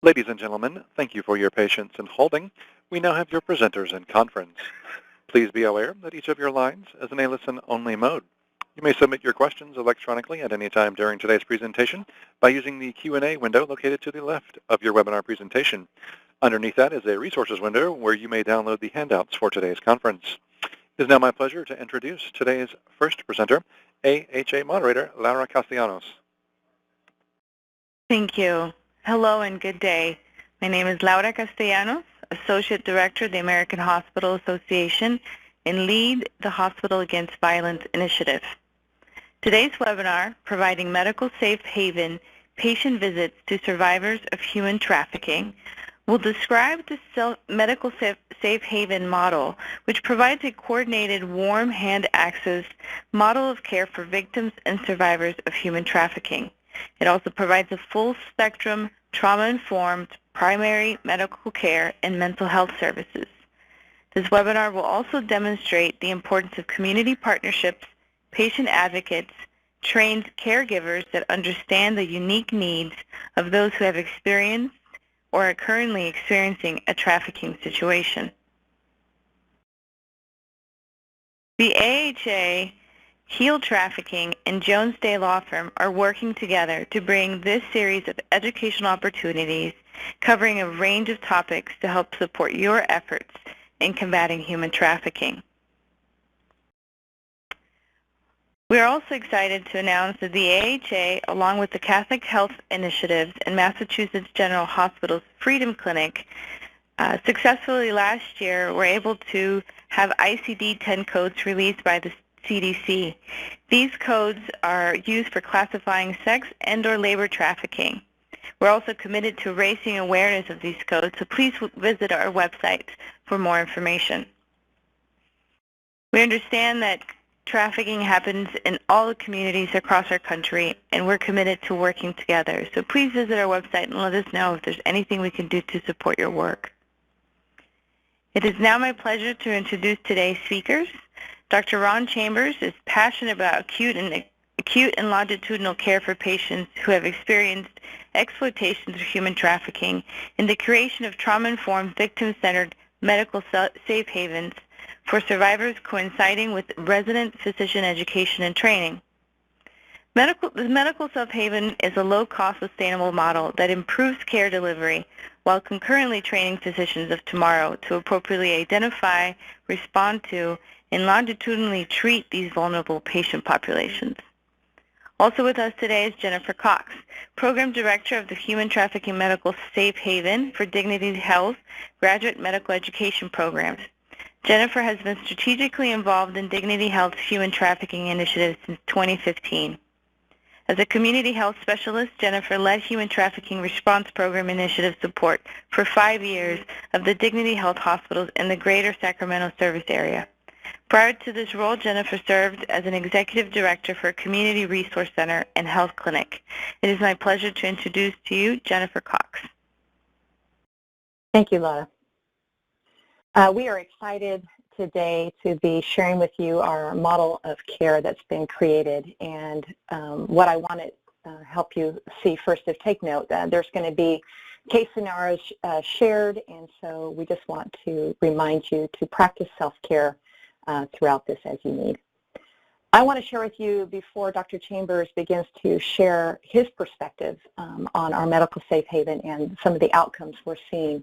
Ladies and gentlemen, thank you for your patience in holding. We now have your presenters in conference. Please be aware that each of your lines is in a listen-only mode. You may submit your questions electronically at any time during today's presentation by using the Q&A window located to the left of your webinar presentation. Underneath that is a resources window where you may download the handouts for today's conference. It is now my pleasure to introduce today's first presenter, AHA moderator, Laura Castellanos. Thank you. Hello and good day. My name is Laura Castellanos, Associate Director of the American Hospital Association and lead the Hospital Against Violence initiative. Today's webinar, Providing Medical Safe Haven Patient Visits to Survivors of Human Trafficking, will describe the medical safe haven model, which provides a coordinated warm hand access model of care for victims and survivors of human trafficking. It also provides a full-spectrum, trauma-informed primary medical care and mental health services. This webinar will also demonstrate the importance of community partnerships, patient advocates, trained caregivers that understand the unique needs of those who have experienced or are currently experiencing a trafficking situation. The AHA, Heal Trafficking, and Jones Day Law Firm are working together to bring this series of educational opportunities covering a range of topics to help support your efforts in combating human trafficking. We are also excited to announce that the AHA, along with the Catholic Health Initiatives and Massachusetts General Hospital's Freedom Clinic, successfully last year were able to have ICD-10 codes released by the CDC. These codes are used for classifying sex and/or labor trafficking. We're also committed to raising awareness of these codes, so please visit our website for more information. We understand that trafficking happens in all the communities across our country, and we're committed to working together. So please visit our website and let us know if there's anything we can do to support your work. It is now my pleasure to introduce today's speakers. Dr. Ron Chambers is passionate about acute and longitudinal care for patients who have experienced exploitations of human trafficking and the creation of trauma-informed, victim-centered medical safe havens for survivors, coinciding with resident physician education and training. The medical safe haven is a low-cost, sustainable model that improves care delivery while concurrently training physicians of tomorrow to appropriately identify, respond to, and longitudinally treat these vulnerable patient populations. Also with us today is Jennifer Cox, Program Director of the Human Trafficking Medical Safe Haven for Dignity Health Graduate Medical Education Programs. Jennifer has been strategically involved in Dignity Health's human trafficking initiative since 2015. As a community health specialist, Jennifer led Human Trafficking Response Program initiative support for 5 years of the Dignity Health hospitals in the greater Sacramento service area. Prior to this role, Jennifer served as an executive director for a community resource center and health clinic. It is my pleasure to introduce to you Jennifer Cox. Thank you, Laura. We are excited today to be sharing with you our model of care that's been created, and what I want to help you see first is take note that there's going to be case scenarios shared, and so we just want to remind you to practice self-care throughout this as you need. I want to share with you, before Dr. Chambers begins to share his perspective on our medical safe haven and some of the outcomes we're seeing,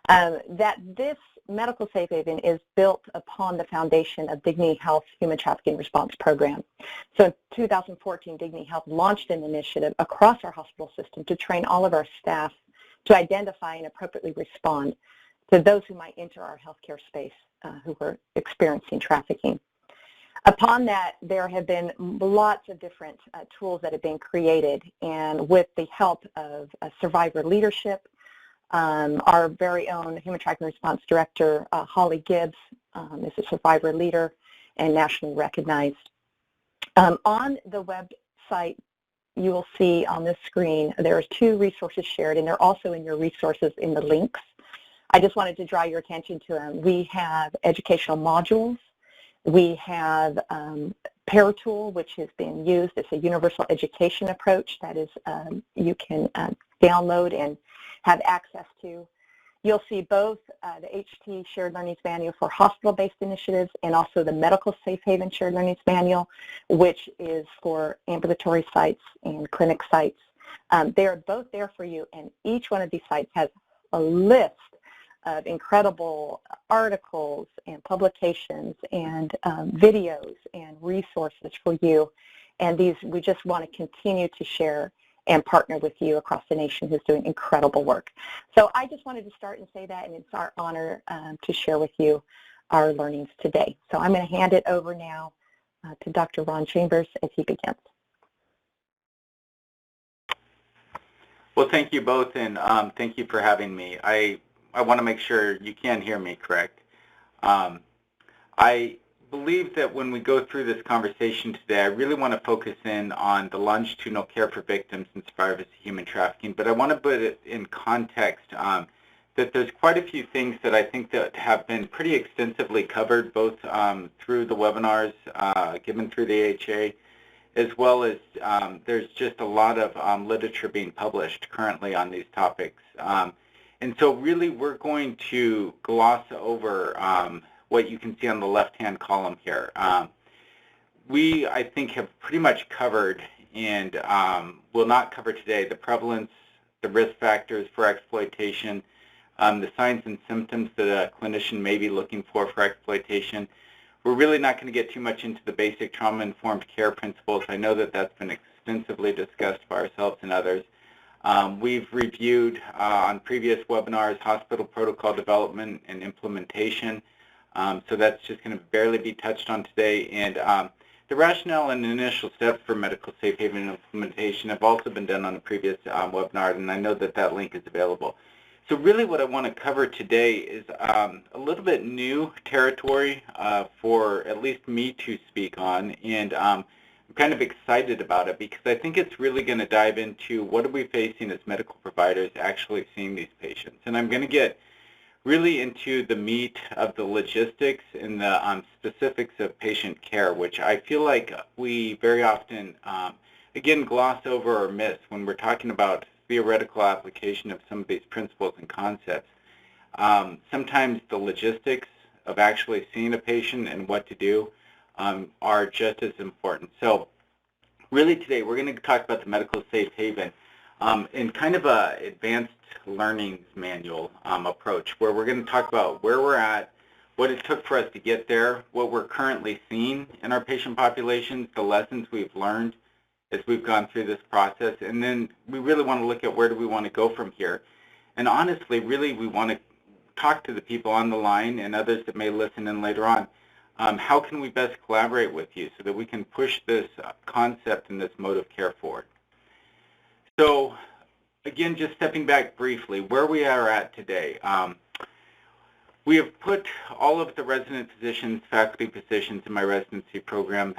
that this medical safe haven is built upon the foundation of Dignity Health's Human Trafficking Response Program. So in 2014, Dignity Health launched an initiative across our hospital system to train all of our staff to identify and appropriately respond to those who might enter our healthcare space who were experiencing trafficking. Upon that, there have been lots of different tools that have been created, and with the help of survivor leadership, our very own Human Trafficking Response Director, Holly Gibbs, is a survivor leader and nationally recognized. On the website, you will see on this screen, there's 2 resources shared, and they're also in your resources in the links. I just wanted to draw your attention to them. We have educational modules. We have ParaTool, which has been used. It's a universal education approach that is you can download and have access to. You'll see both the HT Shared Learnings Manual for hospital-based initiatives and also the Medical Safe Haven Shared Learnings Manual, which is for ambulatory sites and clinic sites. They are both there for you, and each one of these sites has a list of incredible articles and publications and videos and resources for you. And these, we just want to continue to share and partner with you across the nation who's doing incredible work. So I just wanted to start and say that, and it's our honor to share with you our learnings today. So I'm going to hand it over now to Dr. Ron Chambers as he begins. Well, thank you both, and thank you for having me. I want to make sure you can hear me correct. I believe that when we go through this conversation today, I really want to focus in on the longitudinal care for victims and survivors of human trafficking, but I want to put it in context that there's quite a few things that I think that have been pretty extensively covered, both through the webinars given through the AHA, as well as there's just a lot of literature being published currently on these topics. And so really we're going to gloss over what you can see on the left-hand column here. We, I think, have pretty much covered and will not cover today the prevalence, the risk factors for exploitation, the signs and symptoms that a clinician may be looking for exploitation. We're really not going to get too much into the basic trauma-informed care principles. I know that that's been extensively discussed by ourselves and others. We've reviewed on previous webinars hospital protocol development and implementation. So that's just going to barely be touched on today. And the rationale and initial steps for medical safe haven implementation have also been done on a previous webinar, and I know that that link is available. So really what I want to cover today is a little bit new territory for at least me to speak on, and I'm kind of excited about it because I think it's really going to dive into what are we facing as medical providers actually seeing these patients. And I'm going to get really into the meat of the logistics and the specifics of patient care, which I feel like we very often, again, gloss over or miss when we're talking about theoretical application of some of these principles and concepts. Sometimes the logistics of actually seeing a patient and what to do are just as important. So really today we're going to talk about the medical safe haven in kind of a advanced learning manual approach, where we're going to talk about where we're at, what it took for us to get there, what we're currently seeing in our patient populations, the lessons we've learned as we've gone through this process, and then we really want to look at where do we want to go from here. And honestly, really we want to talk to the people on the line and others that may listen in later on. How can we best collaborate with you so that we can push this concept and this mode of care forward? So again, just stepping back briefly, where we are at today. We have put all of the resident physicians, faculty physicians in my residency program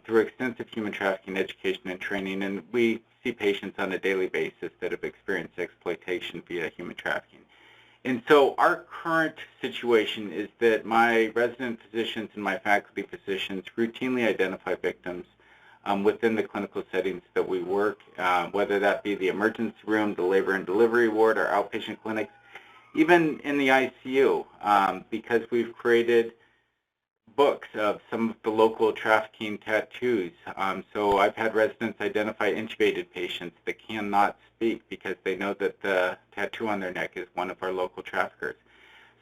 through extensive human trafficking education and training, and we see patients on a daily basis that have experienced exploitation via human trafficking. And so our current situation is that my resident physicians and my faculty physicians routinely identify victims within the clinical settings that we work, whether that be the emergency room, the labor and delivery ward, or outpatient clinics, even in the ICU, because we've created books of some of the local trafficking tattoos. So I've had residents identify intubated patients that cannot speak because they know that the tattoo on their neck is one of our local traffickers.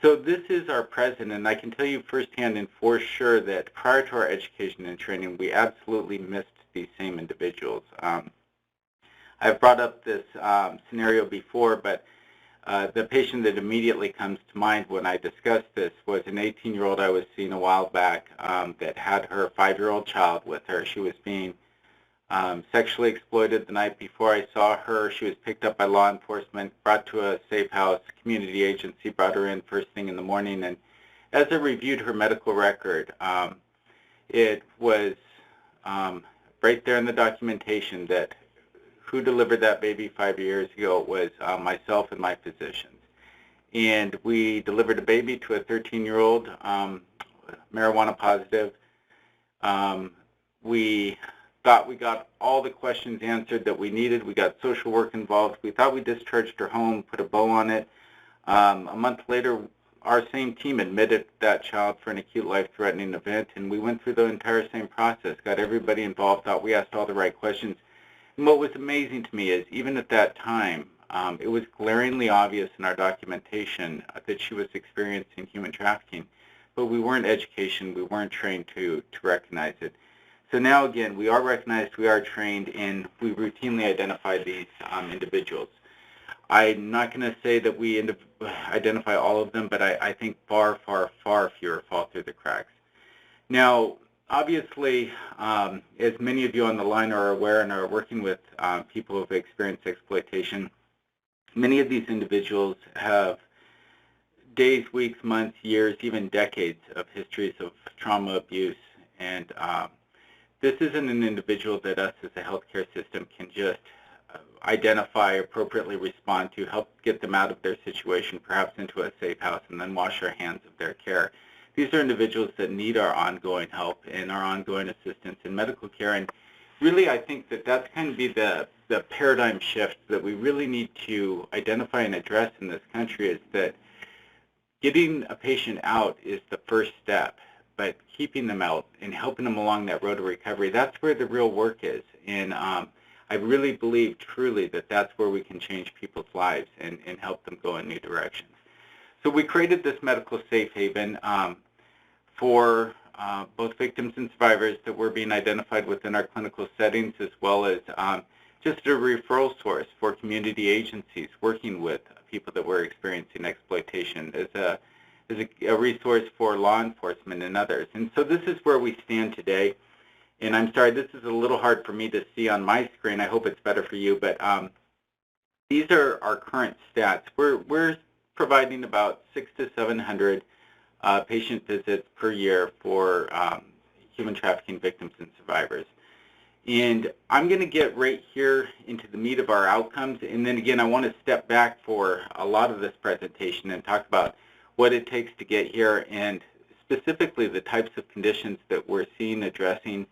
So this is our present, and I can tell you firsthand and for sure that prior to our education and training, we absolutely missed these same individuals. I've brought up this scenario before, but the patient that immediately comes to mind when I discuss this was an 18-year-old I was seeing a while back that had her 5-year-old child with her. She was being sexually exploited the night before I saw her. She was picked up by law enforcement, brought to a safe house. Community agency brought her in first thing in the morning, and as I reviewed her medical record, it was right there in the documentation that who delivered that baby 5 years ago was myself and my physicians. And we delivered a baby to a 13-year-old marijuana positive. We thought we got all the questions answered that we needed. We got social work involved. We thought we discharged her home, put a bow on it. A month later, our same team admitted that child for an acute life-threatening event, and we went through the entire same process, got everybody involved, thought we asked all the right questions. And what was amazing to me is, even at that time, it was glaringly obvious in our documentation that she was experiencing human trafficking, but we weren't educated, we weren't trained to recognize it. So now again, we are recognized, we are trained, and we routinely identify these individuals. I'm not going to say that we identify all of them, but I think far, far, far fewer fall through the cracks. Now, obviously, as many of you on the line are aware and are working with people who have experienced exploitation, many of these individuals have days, weeks, months, years, even decades of histories of trauma, abuse, and this isn't an individual that us as a healthcare system can just identify, appropriately respond to, help get them out of their situation, perhaps into a safe house, and then wash our hands of their care. These are individuals that need our ongoing help and our ongoing assistance in medical care. And really, I think that that's kind of be the paradigm shift that we really need to identify and address in this country, is that getting a patient out is the first step, but keeping them out and helping them along that road to recovery, that's where the real work is. And I really believe truly that that's where we can change people's lives and help them go in new directions. So we created this medical safe haven for both victims and survivors that were being identified within our clinical settings, as well as just a referral source for community agencies working with people that were experiencing exploitation, as a resource for law enforcement and others. And so this is where we stand today. And I'm sorry, this is a little hard for me to see on my screen. I hope it's better for you, but these are our current stats. We're providing about 600 to 700 patient visits per year for human trafficking victims and survivors. And I'm going to get right here into the meat of our outcomes, and then again, I want to step back for a lot of this presentation and talk about what it takes to get here, and specifically the types of conditions that we're seeing, addressing,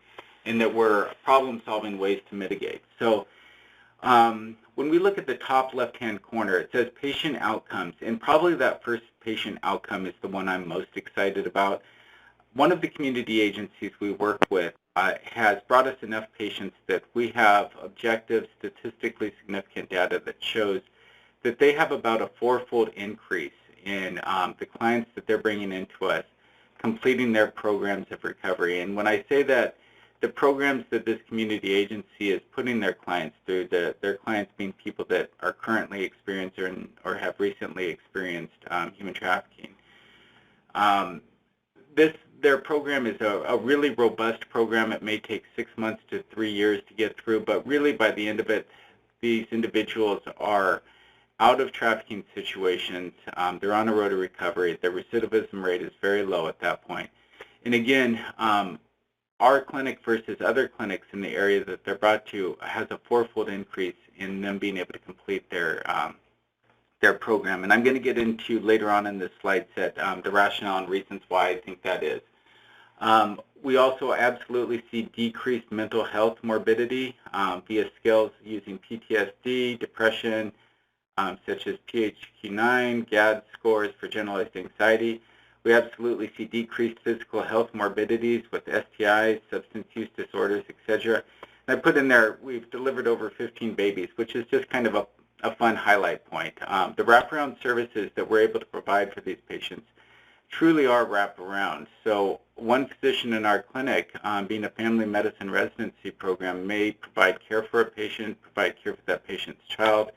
and that we're problem-solving ways to mitigate. So when we look at the top left-hand corner, it says patient outcomes, and probably that first patient outcome is the one I'm most excited about. One of the community agencies we work with has brought us enough patients that we have objective, statistically significant data that shows that they have about a 4-fold increase in the clients that they're bringing into us completing their programs of recovery. And when I say that, the programs that this community agency is putting their clients through, their clients being people that are currently experiencing or have recently experienced human trafficking. Their program is a really robust program. It may take 6 months to 3 years to get through, but really by the end of it, these individuals are out of trafficking situations. They're on a road to recovery. Their recidivism rate is very low at that point. And again, our clinic versus other clinics in the area that they're brought to has a 4-fold increase in them being able to complete their program. And I'm going to get into later on in this slide set the rationale and reasons why I think that is. We also absolutely see decreased mental health morbidity via scales using PTSD, depression, such as PHQ-9, GAD scores for generalized anxiety. We absolutely see decreased physical health morbidities with STIs, substance use disorders, etc. And I put in there, we've delivered over 15 babies, which is just kind of a fun highlight point. The wraparound services that we're able to provide for these patients truly are wraparound. So one physician in our clinic, being a family medicine residency program, may provide care for a patient, provide care for that patient's child.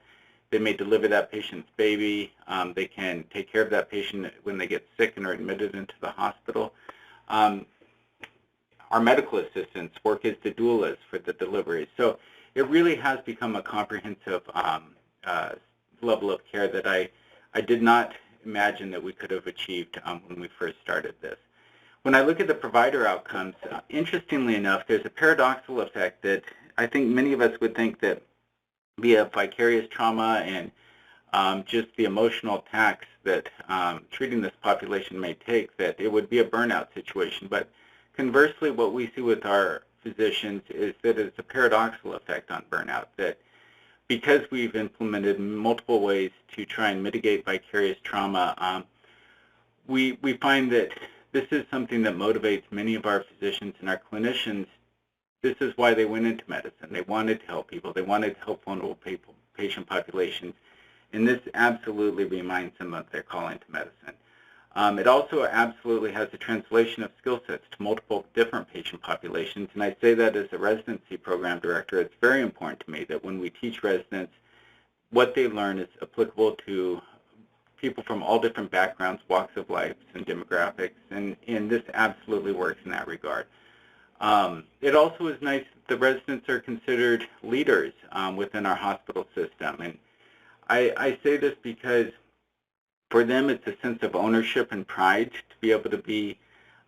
They may deliver that patient's baby. They can take care of that patient when they get sick and are admitted into the hospital. Our medical assistants work as the doulas for the delivery. So it really has become a comprehensive level of care that I did not imagine that we could have achieved when we first started this. When I look at the provider outcomes, interestingly enough, there's a paradoxical effect that I think many of us would think that via vicarious trauma and just the emotional tax that treating this population may take, that it would be a burnout situation. But conversely, what we see with our physicians is that it's a paradoxical effect on burnout, that because we've implemented multiple ways to try and mitigate vicarious trauma, we find that this is something that motivates many of our physicians and our clinicians. This is why they went into medicine. They wanted to help people. They wanted to help vulnerable patient populations. And this absolutely reminds them of their calling to medicine. It also absolutely has a translation of skill sets to multiple different patient populations. And I say that as a residency program director. It's very important to me that when we teach residents, what they learn is applicable to people from all different backgrounds, walks of life, and demographics. And this absolutely works in that regard. It also is nice that the residents are considered leaders within our hospital system. And I say this because for them it's a sense of ownership and pride to be able to be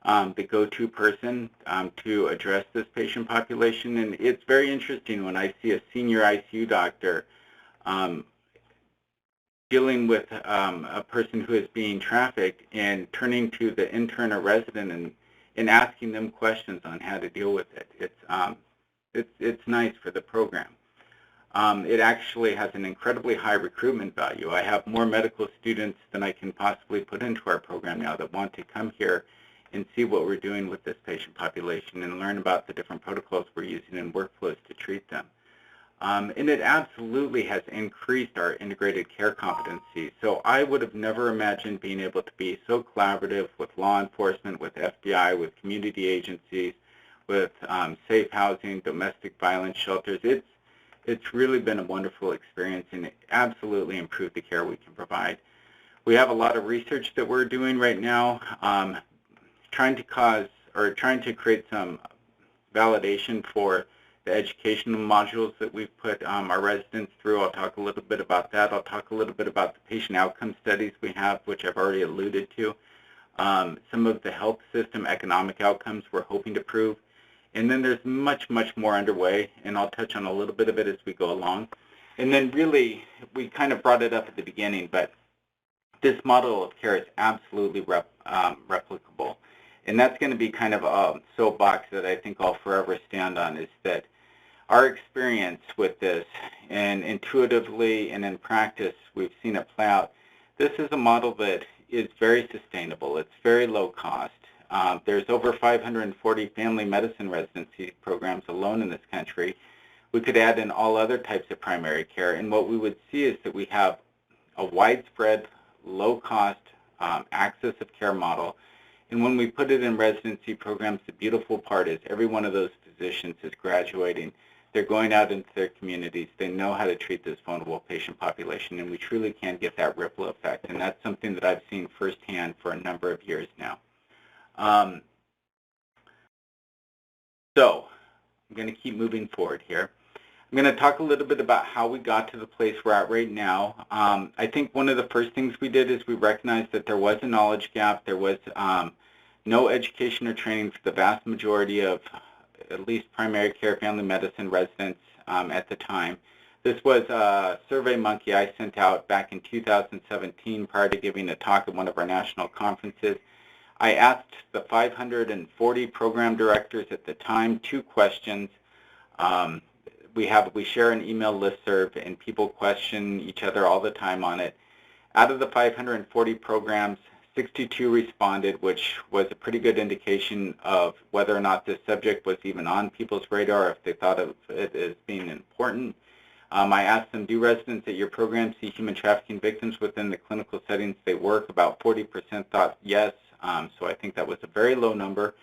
the go-to person to address this patient population. And it's very interesting when I see a senior ICU doctor dealing with a person who is being trafficked and turning to the intern or resident and asking them questions on how to deal with it. It's nice for the program. It actually has an incredibly high recruitment value. I have more medical students than I can possibly put into our program now that want to come here and see what we're doing with this patient population and learn about the different protocols we're using and workflows to treat them. And it absolutely has increased our integrated care competency. So I would have never imagined being able to be so collaborative with law enforcement, with FBI, with community agencies, with safe housing, domestic violence shelters. It's really been a wonderful experience, and it absolutely improved the care we can provide. We have a lot of research that we're doing right now, trying to create some validation for the educational modules that we've put our residents through. I'll talk a little bit about that. I'll talk a little bit about the patient outcome studies we have, which I've already alluded to. Some of the health system economic outcomes we're hoping to prove. And then there's much, much more underway, and I'll touch on a little bit of it as we go along. And then really, we kind of brought it up at the beginning, but this model of care is absolutely replicable. And that's going to be kind of a soapbox that I think I'll forever stand on, is that our experience with this, and intuitively and in practice, we've seen it play out. This is a model that is very sustainable. It's very low cost. There's over 540 family medicine residency programs alone in this country. We could add in all other types of primary care, and what we would see is that we have a widespread, low-cost access of care model. And when we put it in residency programs, the beautiful part is every one of those physicians is graduating. They're going out into their communities. They know how to treat this vulnerable patient population, and we truly can get that ripple effect. And that's something that I've seen firsthand for a number of years now. So I'm going to keep moving forward here. I'm going to talk a little bit about how we got to the place we're at right now. I think one of the first things we did is we recognized that there was a knowledge gap. There was no education or training for the vast majority of at least primary care family medicine residents at the time. This was a SurveyMonkey I sent out back in 2017 prior to giving a talk at one of our national conferences. I asked the 540 program directors at the time 2 questions. We share an email listserv, and people question each other all the time on it. Out of the 540 programs, 62 responded, which was a pretty good indication of whether or not this subject was even on people's radar, if they thought of it as being important. I asked them, do residents at your program see human trafficking victims within the clinical settings they work? About 40% thought yes, so I think that was a very low number.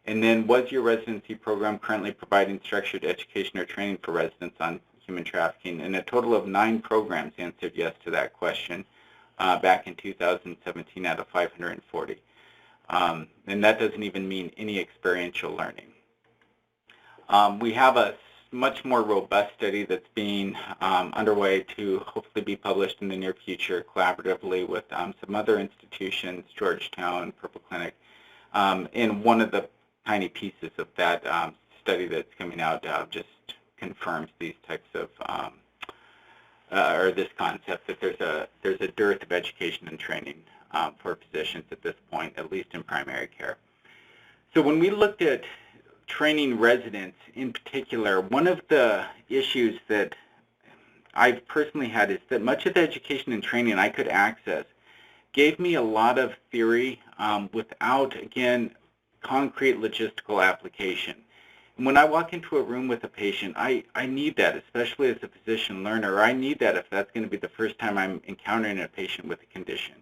And then, was your residency program currently providing structured education or training for residents on human trafficking? And a total of 9 programs answered yes to that question back in 2017 out of 540. And that doesn't even mean any experiential learning. We have a much more robust study that's being underway to hopefully be published in the near future collaboratively with some other institutions, Georgetown, Purple Clinic. And one of the tiny pieces of that study that's coming out just confirms these types of, or this concept that there's a dearth of education and training for physicians at this point, at least in primary care. So when we looked at training residents in particular, one of the issues that I've personally had is that much of the education and training I could access gave me a lot of theory without, again, concrete logistical application. And when I walk into a room with a patient, I need that, especially as a physician learner. I need that if that's going to be the first time I'm encountering a patient with a condition.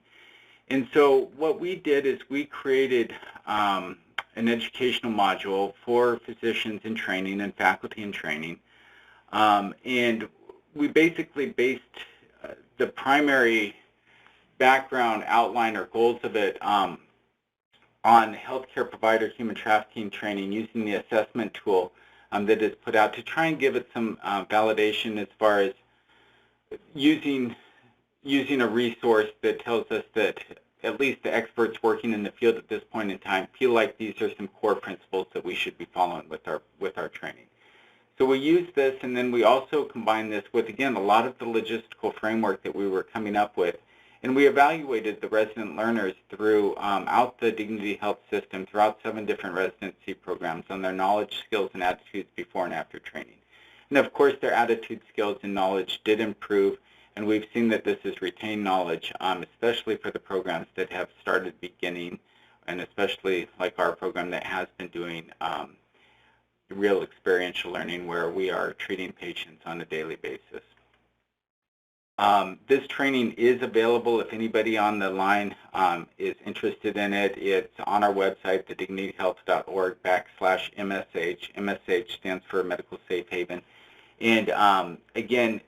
And so what we did is we created an educational module for physicians in training and faculty in training. And we basically based the primary background outline or goals of it on healthcare provider human trafficking training using the assessment tool that is put out to try and give it some validation as far as using a resource that tells us that at least the experts working in the field at this point in time feel like these are some core principles that we should be following with our training. So we use this, and then we also combine this with, again, a lot of the logistical framework that we were coming up with. And we evaluated the resident learners throughout the Dignity Health system, throughout 7 different residency programs on their knowledge, skills, and attitudes before and after training. And of course, their attitude, skills, and knowledge did improve, and we've seen that this has retained knowledge, especially for the programs that have started beginning, and especially like our program that has been doing real experiential learning where we are treating patients on a daily basis. This training is available if anybody on the line is interested in it. It's on our website, thedignityhealth.org/MSH. MSH stands for Medical Safe Haven. And again,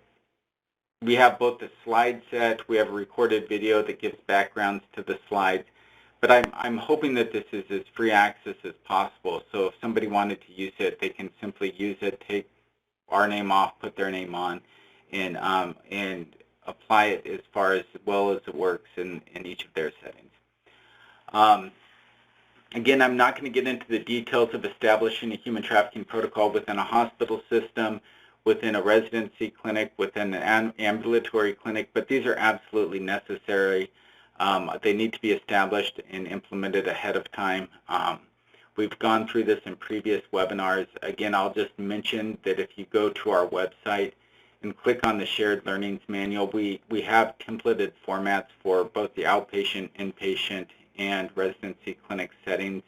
we have both the slide set, we have a recorded video that gives backgrounds to the slides, but I'm hoping that this is as free access as possible. So if somebody wanted to use it, they can simply use it, take our name off, put their name on, and apply it as far as well as it works in each of their settings. Again, I'm not going to get into the details of establishing a human trafficking protocol within a hospital system, within a residency clinic, within an ambulatory clinic, but these are absolutely necessary. They need to be established and implemented ahead of time. We've gone through this in previous webinars. Again, I'll just mention that if you go to our website and click on the Shared Learnings Manual, we have templated formats for both the outpatient, inpatient, and residency clinic settings.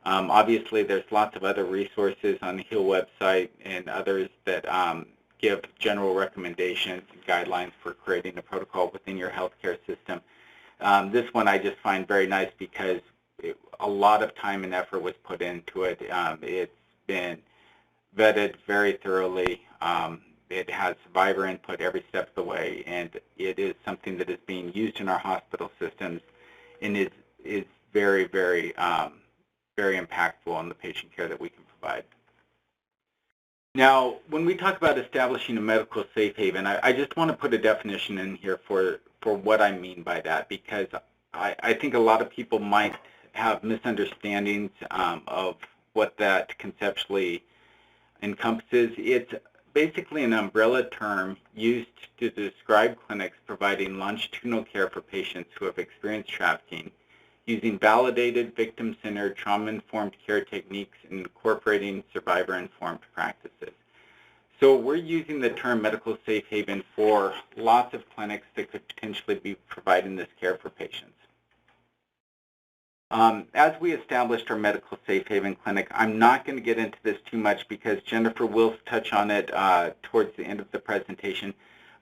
Obviously, there's lots of other resources on the HEAL website and others that give general recommendations and guidelines for creating a protocol within your healthcare system. This one I just find very nice because a lot of time and effort was put into it. It's been vetted very thoroughly. It has survivor input every step of the way, and it is something that is being used in our hospital systems and is very, very, very impactful on the patient care that we can provide. Now, when we talk about establishing a medical safe haven, I just want to put a definition in here for what I mean by that, because I think a lot of people might have misunderstandings of what that conceptually encompasses. It's basically an umbrella term used to describe clinics providing longitudinal care for patients who have experienced trafficking, using validated, victim-centered, trauma-informed care techniques and incorporating survivor-informed practices. So we're using the term medical safe haven for lots of clinics that could potentially be providing this care for patients. As we established our medical safe haven clinic, I'm not going to get into this too much because Jennifer will touch on it towards the end of the presentation,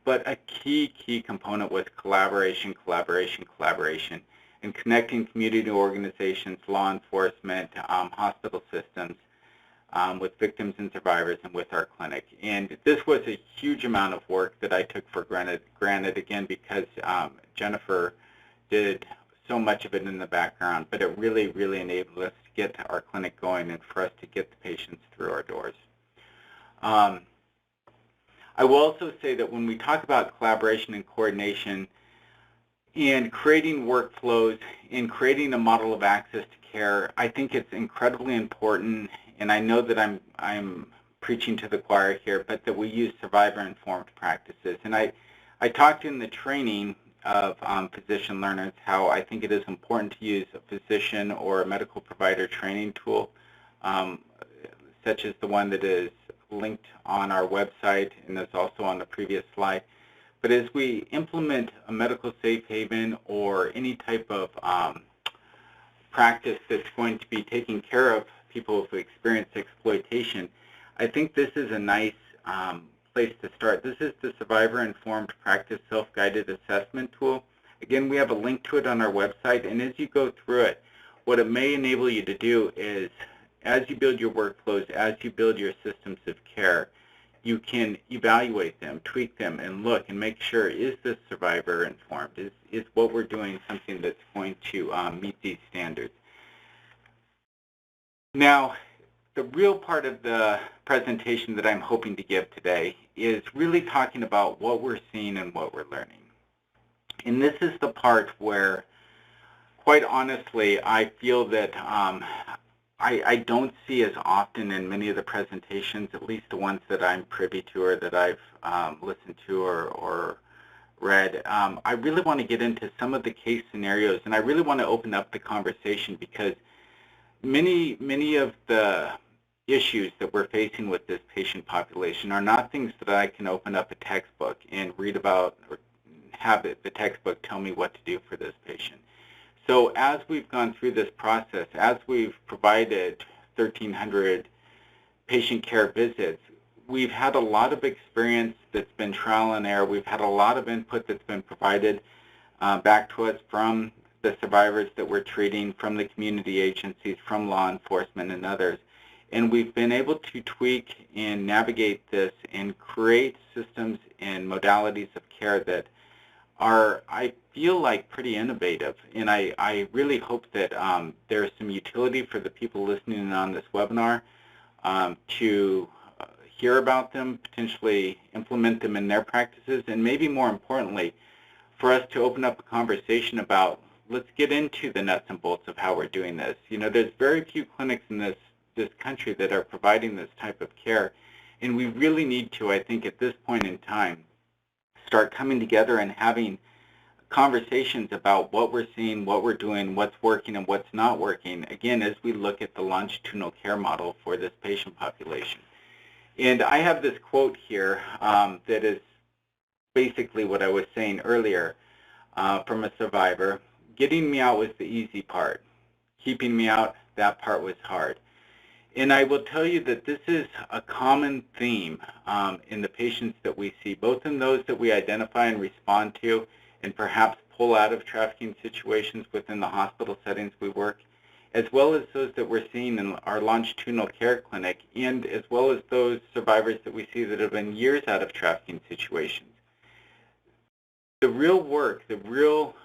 but a key component was collaboration, and connecting community organizations, law enforcement, hospital systems with victims and survivors and with our clinic. And this was a huge amount of work that I took for granted again, because Jennifer did so much of it in the background, but it really, really enabled us to get our clinic going and for us to get the patients through our doors. I will also say that when we talk about collaboration and coordination and creating workflows and creating a model of access to care, I think it's incredibly important, and I know that I'm preaching to the choir here, but that we use survivor-informed practices. And I talked in the training of physician learners how I think it is important to use a physician or a medical provider training tool such as the one that is linked on our website and that's also on the previous slide. But as we implement a medical safe haven or any type of practice that's going to be taking care of people who've experienced exploitation, I think this is a nice place to start. This is the Survivor-Informed Practice Self-Guided Assessment Tool. Again, we have a link to it on our website, and as you go through it, what it may enable you to do is, as you build your workflows, as you build your systems of care, you can evaluate them, tweak them, and look and make sure, is this survivor-informed? Is what we're doing something that's going to meet these standards? Now, the real part of the presentation that I'm hoping to give today is really talking about what we're seeing and what we're learning. And this is the part where, quite honestly, I feel that I don't see as often in many of the presentations, at least the ones that I'm privy to or that I've listened to or read. I really want to get into some of the case scenarios, and I really want to open up the conversation because many of the issues that we're facing with this patient population are not things that I can open up a textbook and read about or have the textbook tell me what to do for this patient. So as we've gone through this process, as we've provided 1,300 patient care visits, we've had a lot of experience that's been trial and error. We've had a lot of input that's been provided back to us from the survivors that we're treating, from the community agencies, from law enforcement and others. And we've been able to tweak and navigate this and create systems and modalities of care that are, I feel like, pretty innovative. And I really hope that there's some utility for the people listening on this webinar to hear about them, potentially implement them in their practices, and maybe more importantly, for us to open up a conversation about, let's get into the nuts and bolts of how we're doing this. You know, there's very few clinics in this country that are providing this type of care, and we really need to, I think, at this point in time, start coming together and having conversations about what we're seeing, what we're doing, what's working and what's not working, again, as we look at the longitudinal care model for this patient population. And I have this quote here that is basically what I was saying earlier from a survivor. Getting me out was the easy part. Keeping me out, that part was hard. And I will tell you that this is a common theme in the patients that we see, both in those that we identify and respond to and perhaps pull out of trafficking situations within the hospital settings we work, as well as those that we're seeing in our longitudinal care clinic, and as well as those survivors that we see that have been years out of trafficking situations. The real work, the real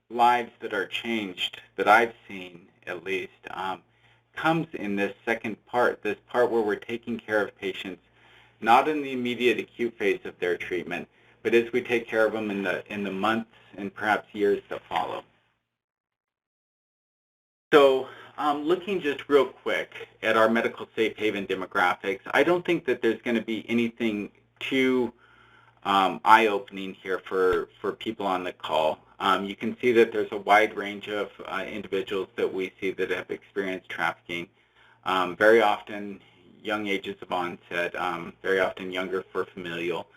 lives that are changed, that I've seen at least, comes in this second part, this part where we're taking care of patients, not in the immediate acute phase of their treatment, but as we take care of them in the months and perhaps years that follow. So looking just real quick at our medical safe haven demographics, I don't think that there's going to be anything too eye-opening here for people on the call. You can see that there's a wide range of individuals that we see that have experienced trafficking, very often young ages of onset, very often younger for familial.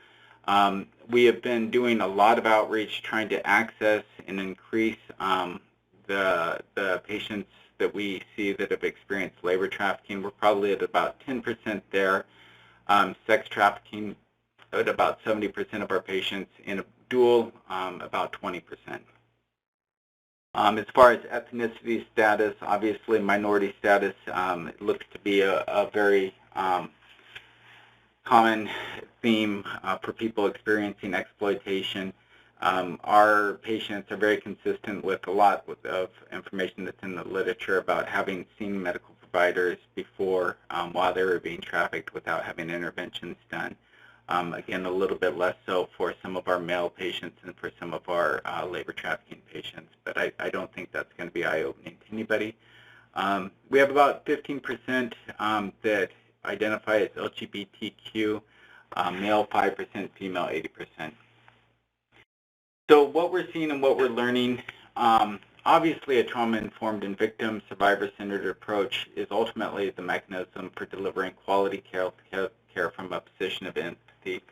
We have been doing a lot of outreach trying to access and increase the patients that we see that have experienced labor trafficking. We're probably at about 10% there. Sex trafficking at about 70% of our patients, in a dual about 20%. As far as ethnicity status, obviously minority status it looks to be a very common theme for people experiencing exploitation. Our patients are very consistent with a lot of information that's in the literature about having seen medical providers before while they were being trafficked without having interventions done. Again, a little bit less so for some of our male patients and for some of our labor trafficking patients, but I don't think that's going to be eye-opening to anybody. We have about 15% that identify as LGBTQ, male 5%, female 80%. So what we're seeing and what we're learning obviously, a trauma-informed and victim survivor-centered approach is ultimately the mechanism for delivering quality care from a position of empathy.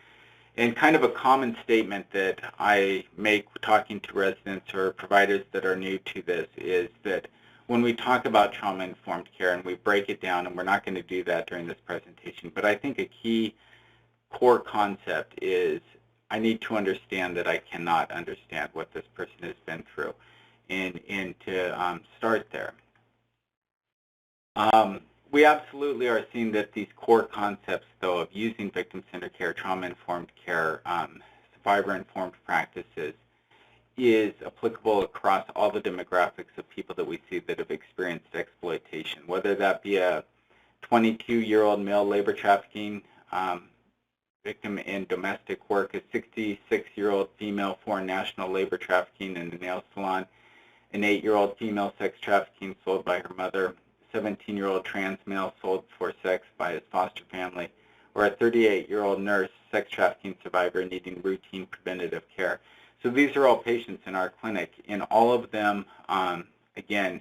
And kind of a common statement that I make talking to residents or providers that are new to this is that when we talk about trauma-informed care and we break it down, and we're not going to do that during this presentation, but I think a key core concept is I need to understand that I cannot understand what this person has been through, and to start there. We absolutely are seeing that these core concepts, though, of using victim-centered care, trauma-informed care, survivor-informed practices, is applicable across all the demographics of people that we see that have experienced exploitation, whether that be a 22-year-old male labor trafficking victim in domestic work, a 66-year-old female foreign national labor trafficking in a nail salon, an 8-year-old female sex trafficking sold by her mother, 17-year-old trans male sold for sex by his foster family, or a 38-year-old nurse sex trafficking survivor needing routine preventative care. So these are all patients in our clinic, and all of them, again,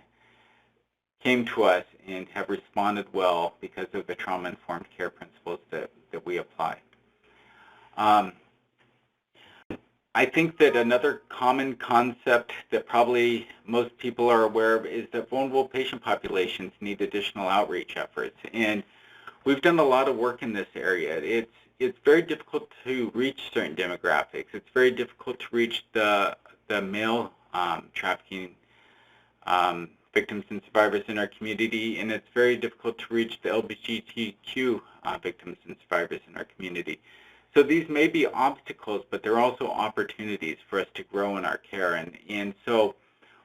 came to us and have responded well because of the trauma-informed care principles that we apply. I think that another common concept that probably most people are aware of is that vulnerable patient populations need additional outreach efforts. And we've done a lot of work in this area. It's very difficult to reach certain demographics. It's very difficult to reach the male trafficking victims and survivors in our community, and it's very difficult to reach the LGBTQ victims and survivors in our community. So these may be obstacles, but they're also opportunities for us to grow in our care. And so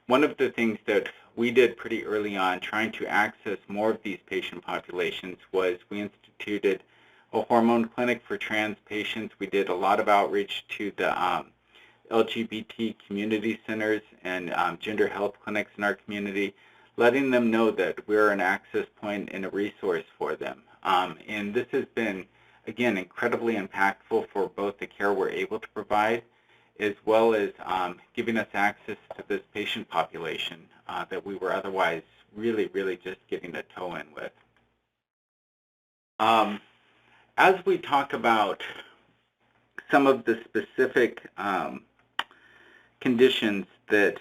one of the things that we did pretty early on, trying to access more of these patient populations, was we instituted a hormone clinic for trans patients. We did a lot of outreach to the LGBT community centers and gender health clinics in our community, letting them know that we're an access point and a resource for them. And this has been, again, incredibly impactful for both the care we're able to provide, as well as giving us access to this patient population that we were otherwise really, really just getting a toe in with. As we talk about some of the specific conditions that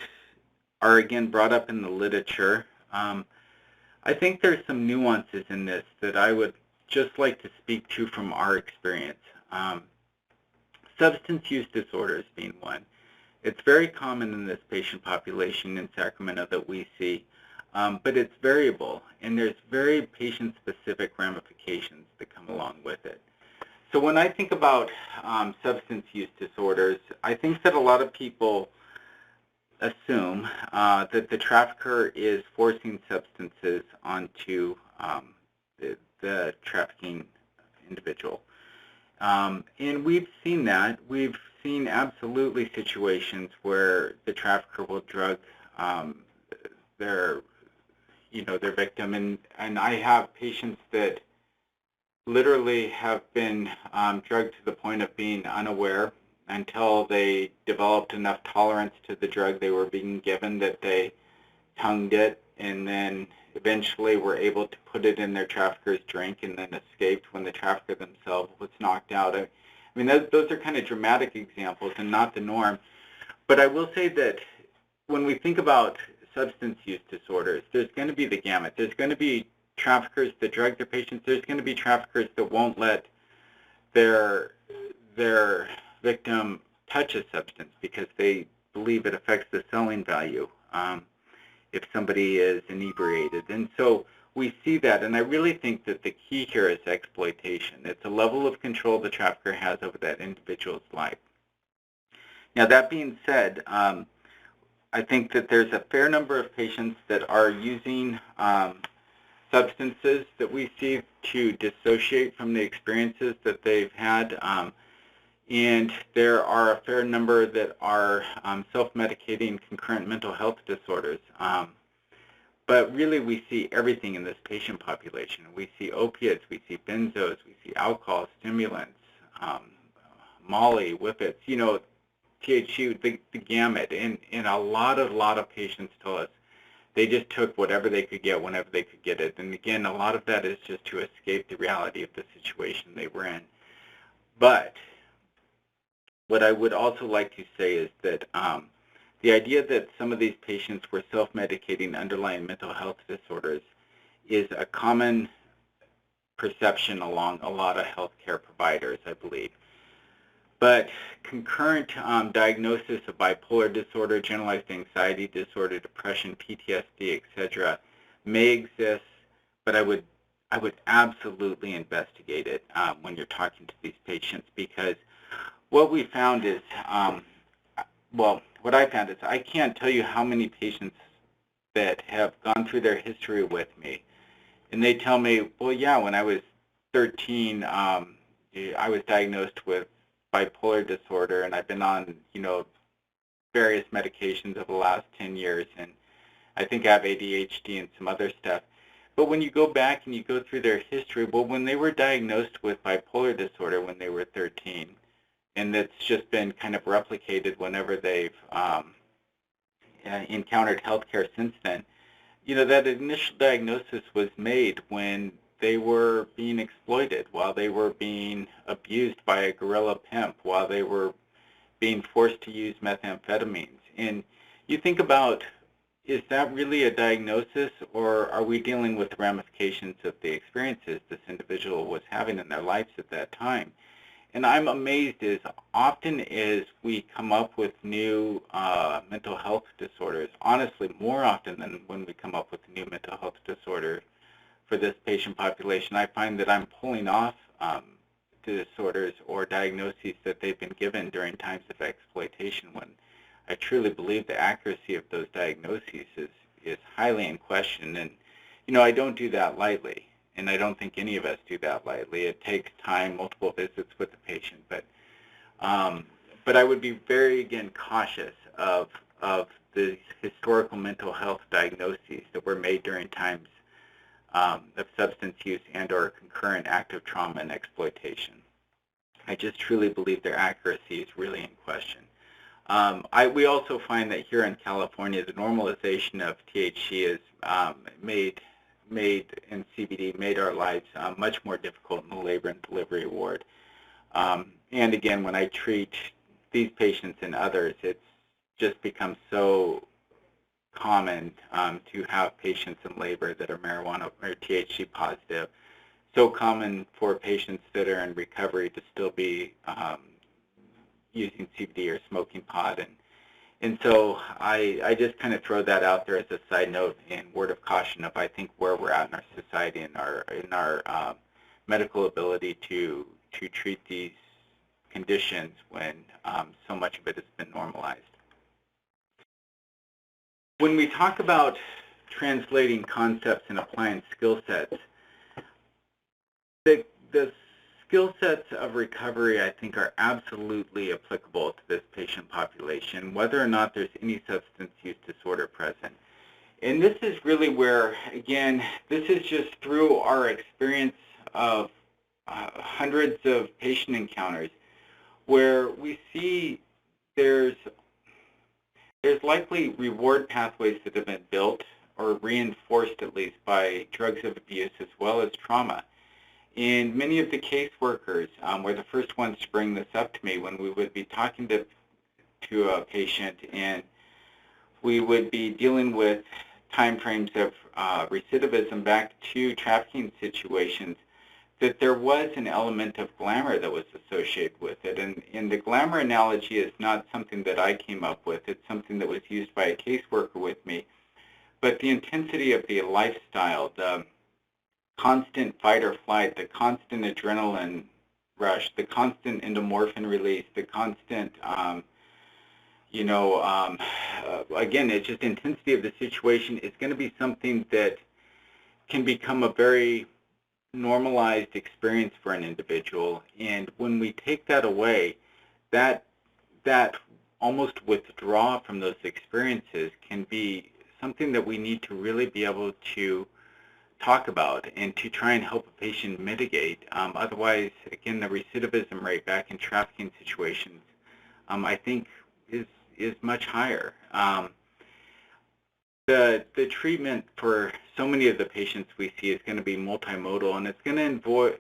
are, again, brought up in the literature, I think there's some nuances in this that I would just like to speak to from our experience. Substance use disorders being one. It's very common in this patient population in Sacramento that we see, but it's variable, and there's very patient-specific ramifications that come along with it. So when I think about substance use disorders, I think that a lot of people assume that the trafficker is forcing substances onto the trafficking individual. And we've seen that. We've seen absolutely situations where the trafficker will drug their victim, and I have patients that literally have been drugged to the point of being unaware until they developed enough tolerance to the drug they were being given that they tongued it, and then eventually were able to put it in their trafficker's drink and then escaped when the trafficker themselves was knocked out. I mean, those are kind of dramatic examples and not the norm. But I will say that when we think about substance use disorders, there's going to be the gamut. There's going to be traffickers that drug their patients. There's going to be traffickers that won't let their victim touch a substance because they believe it affects the selling value if somebody is inebriated. And so we see that, and I really think that the key here is exploitation. It's a level of control the trafficker has over that individual's life. Now, that being said, I think that there's a fair number of patients that are using substances that we see to dissociate from the experiences that they've had. And there are a fair number that are self-medicating concurrent mental health disorders. But really, we see everything in this patient population. We see opiates, we see benzos, we see alcohol, stimulants, Molly, whippets. You know, THC, the gamut, and a lot of patients tell us they just took whatever they could get whenever they could get it. And again, a lot of that is just to escape the reality of the situation they were in. But what I would also like to say is that the idea that some of these patients were self-medicating underlying mental health disorders is a common perception along a lot of healthcare providers, I believe. But concurrent diagnosis of bipolar disorder, generalized anxiety disorder, depression, PTSD, etc., may exist, but I would absolutely investigate it when you're talking to these patients, because what we found is, what I found is I can't tell you how many patients that have gone through their history with me, and they tell me, well, yeah, when I was 13, I was diagnosed with bipolar disorder, and I've been on, various medications over the last 10 years, and I think I have ADHD and some other stuff. But when you go back and you go through their history, well, when they were diagnosed with bipolar disorder when they were 13, and that's just been kind of replicated whenever they've encountered healthcare since then, that initial diagnosis was made when they were being exploited, while they were being abused by a guerrilla pimp, while they were being forced to use methamphetamines. And you think about, is that really a diagnosis, or are we dealing with the ramifications of the experiences this individual was having in their lives at that time? And I'm amazed as often as we come up with new mental health disorders, honestly, more often than when we come up with a new mental health disorder for this patient population, I find that I'm pulling off disorders or diagnoses that they've been given during times of exploitation, when I truly believe the accuracy of those diagnoses is highly in question. And, I don't do that lightly, and I don't think any of us do that lightly. It takes time, multiple visits with the patient, but I would be very, again, cautious of the historical mental health diagnoses that were made during times of substance use and or concurrent active trauma and exploitation. I just truly believe their accuracy is really in question. We also find that here in California, the normalization of THC is made in CBD made our lives much more difficult in the labor and delivery ward. And again, when I treat these patients and others, it's just become so common to have patients in labor that are marijuana or THC positive. So common for patients that are in recovery to still be using CBD or smoking pot. And so I just kind of throw that out there as a side note and word of caution of, I think, where we're at in our society and in our medical ability to treat these conditions when so much of it has been normalized. When we talk about translating concepts and applying skill sets, the skill sets of recovery, I think, are absolutely applicable to this patient population, whether or not there's any substance use disorder present. And this is really where, again, this is just through our experience of hundreds of patient encounters, where we see there's likely reward pathways that have been built or reinforced, at least, by drugs of abuse as well as trauma. And many of the caseworkers were the first ones to bring this up to me when we would be talking to a patient, and we would be dealing with time frames of recidivism back to trafficking situations, that there was an element of glamour that was associated with it. And the glamour analogy is not something that I came up with. It's something that was used by a caseworker with me. But the intensity of the lifestyle, the constant fight or flight, the constant adrenaline rush, the constant endorphin release, the constant, again, it's just intensity of the situation is going to be something that can become a very normalized experience for an individual. And when we take that away, that almost withdraw from those experiences can be something that we need to really be able to talk about and to try and help a patient mitigate. Otherwise, again, the recidivism rate back in trafficking situations, I think is much higher. The treatment for so many of the patients we see is going to be multimodal, and it's going to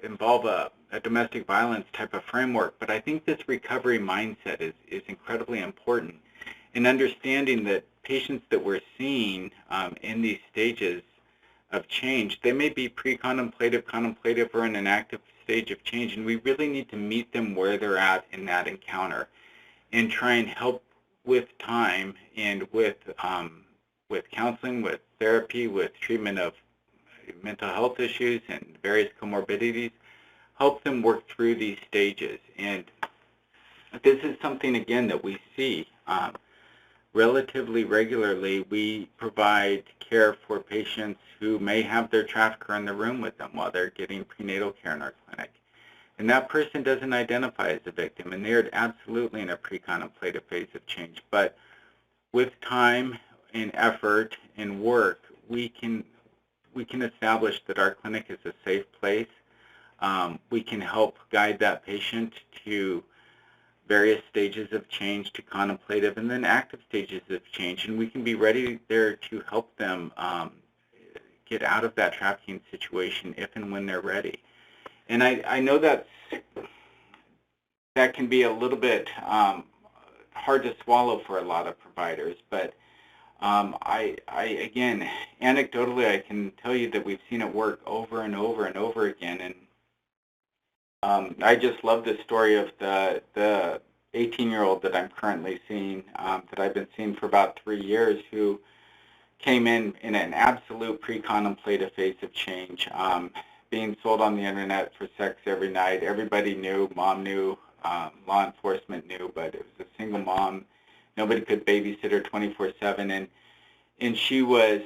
involve a domestic violence type of framework. But I think this recovery mindset is incredibly important in understanding that patients that we're seeing in these stages of change, they may be pre-contemplative, contemplative, or in an active stage of change, and we really need to meet them where they're at in that encounter and try and help with time and with counseling, with therapy, with treatment of mental health issues and various comorbidities, help them work through these stages. And this is something, again, that we see relatively regularly. We provide care for patients who may have their trafficker in the room with them while they're getting prenatal care in our clinic. And that person doesn't identify as a victim, and they're absolutely in a pre-contemplative phase of change. But with time and effort and work, we can establish that our clinic is a safe place. We can help guide that patient to various stages of change, to contemplative and then active stages of change, and we can be ready there to help them get out of that trafficking situation if and when they're ready. And I know that can be a little bit hard to swallow for a lot of providers, but again, anecdotally, I can tell you that we've seen it work over and over and over again. And I just love the story of the 18-year-old that I'm currently seeing, that I've been seeing for about 3 years, who came in an absolute pre-contemplative phase of change, being sold on the internet for sex every night. Everybody knew, mom knew, law enforcement knew, but it was a single mom. Nobody could babysit her 24/7, and she was